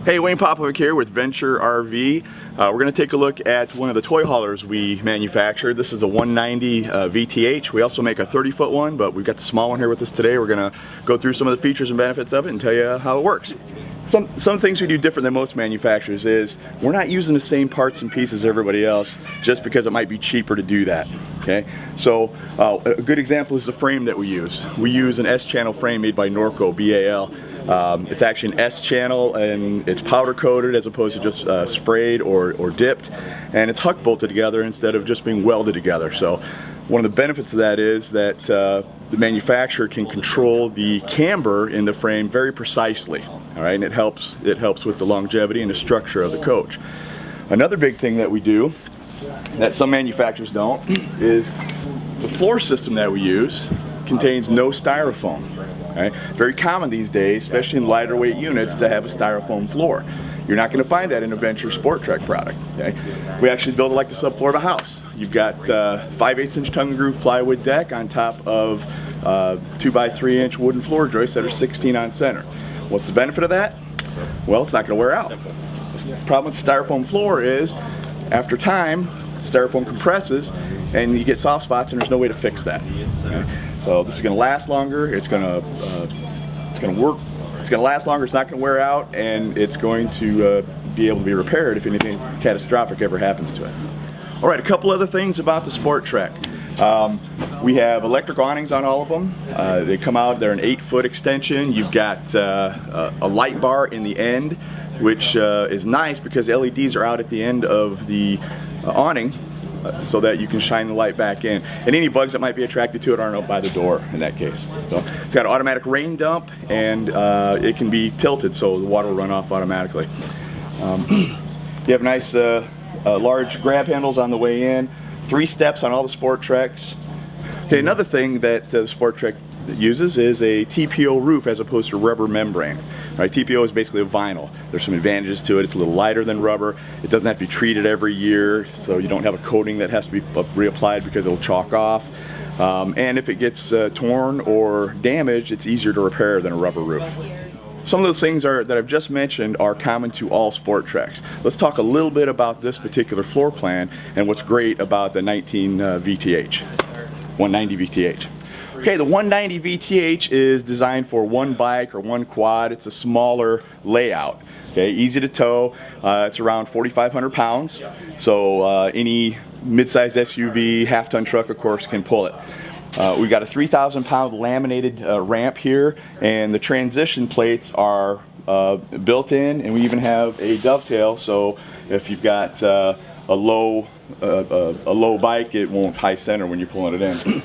Hey, Wayne Popovic here with Venture RV. We're going to take a look at one of the toy haulers we manufacture. This is a 190 VTH. We also make a 30-foot one, but we've got the small one here with us today. We're going to go through some of the features and benefits of it and tell you how it works. Some things we do different than most manufacturers is we're not using the same parts and pieces as everybody else just because it might be cheaper to do that. Okay, so a good example is the frame that we use. We use an S-channel frame made by Norco, BAL. It's actually an S-channel and it's powder coated as opposed to just sprayed or dipped, and it's huck bolted together instead of just being welded together. So one of the benefits of that is that the manufacturer can control the camber in the frame very precisely. All right, and it helps with the longevity and the structure of the coach. Another big thing that we do that some manufacturers don't is the floor system that we use contains no styrofoam. Right? Very common these days, especially in lighter weight units, to have a styrofoam floor. You're not going to find that in a Venture SportTrek product. Okay? We actually build it like the subfloor of a house. You've got 5/8" tongue and groove plywood deck on top of 2x3" wooden floor joists that are 16 on center. What's the benefit of that? Well, it's not going to wear out. The problem with the styrofoam floor is, after time, styrofoam compresses and you get soft spots, and there's no way to fix that. Okay? So this is going to last longer. It's going to work. It's going to last longer. It's not going to wear out, and it's going to be able to be repaired if anything catastrophic ever happens to it. All right, a couple other things about the SportTrek. We have electric awnings on all of them. They come out. They're an 8-foot extension. You've got a light bar in the end, which is nice because LEDs are out at the end of the awning, so that you can shine the light back in. And any bugs that might be attracted to it aren't out by the door in that case. So it's got an automatic rain dump, and it can be tilted so the water will run off automatically. You have nice large grab handles on the way in. 3 steps on all the SportTreks. Okay, another thing that the SportTrek uses is a TPO roof as opposed to rubber membrane. Right, TPO is basically a vinyl. There's some advantages to it. It's a little lighter than rubber. It doesn't have to be treated every year, so you don't have a coating that has to be reapplied because it'll chalk off. And if it gets torn or damaged, it's easier to repair than a rubber roof. Some of those things that I've just mentioned are common to all SportTreks. Let's talk a little bit about this particular floor plan and what's great about the 190 VTH. Okay, the 190 VTH is designed for one bike or one quad. It's a smaller layout. Okay, easy to tow. It's around 4,500 pounds. So any mid-sized SUV, half-ton truck, of course, can pull it. We've got a 3,000-pound laminated ramp here, and the transition plates are built in, and we even have a dovetail. So if you've got a low bike, it won't high center when you're pulling it in.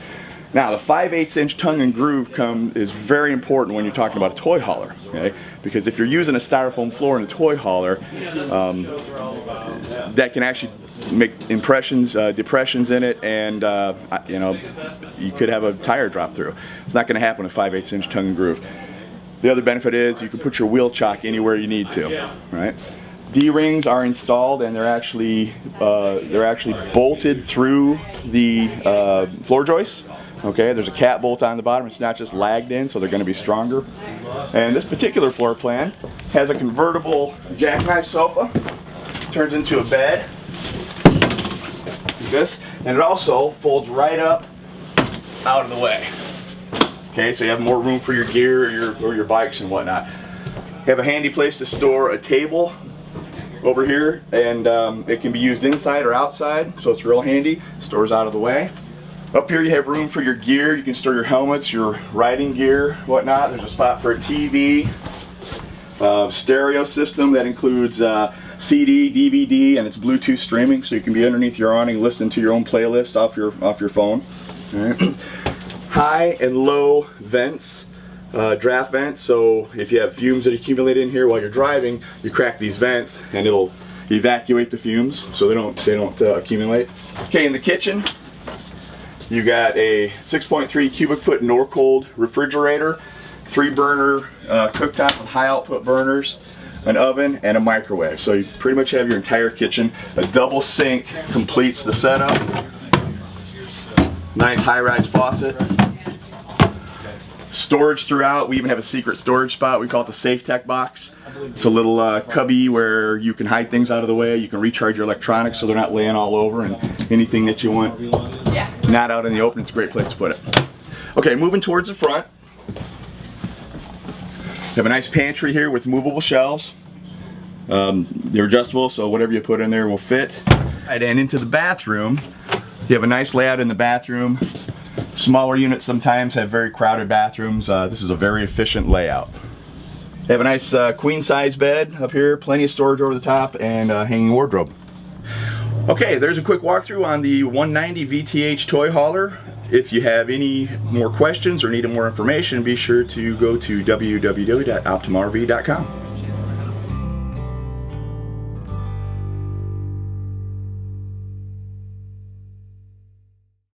Now, the 5/8" tongue and groove is very important when you're talking about a toy hauler, okay? Because if you're using a styrofoam floor in a toy hauler, that can actually make depressions in it, and you know, you could have a tire drop through. It's not going to happen with a 5/8" tongue and groove. The other benefit is you can put your wheel chock anywhere you need to, right? D-rings are installed, and they're actually bolted through the floor joists. Okay, there's a cat bolt on the bottom. It's not just lagged in, so they're going to be stronger. And this particular floor plan has a convertible jackknife sofa. Turns into a bed. Like this, and it also folds right up out of the way. Okay, so you have more room for your gear or your bikes and whatnot. You have a handy place to store a table over here, and it can be used inside or outside, so it's real handy. Stores out of the way. Up here you have room for your gear. You can store your helmets, your riding gear, whatnot. There's a spot for a TV, stereo system that includes CD, DVD, and it's Bluetooth streaming, so you can be underneath your awning listening to your own playlist off your phone. All right. High and low vents, draft vents, so if you have fumes that accumulate in here while you're driving, you crack these vents and it'll evacuate the fumes so they don't accumulate. Okay, in the kitchen, you got a 6.3 cubic foot Norcold refrigerator, 3-burner cooktop with high output burners, an oven, and a microwave. So you pretty much have your entire kitchen. A double sink completes the setup. Nice high-rise faucet. Storage throughout. We even have a secret storage spot. We call it the Safe Tech box. It's a little cubby where you can hide things out of the way. You can recharge your electronics so they're not laying all over, and anything that you want not out in the open, it's a great place to put it. Okay, moving towards the front. You have a nice pantry here with movable shelves. They're adjustable, so whatever you put in there will fit. And into the bathroom, you have a nice layout in the bathroom. Smaller units sometimes have very crowded bathrooms. This is a very efficient layout. You have a nice queen size bed up here, plenty of storage over the top, and a hanging wardrobe. Okay, there's a quick walkthrough on the 190 VTH toy hauler. If you have any more questions or need more information, be sure to go to www.optimumrv.com.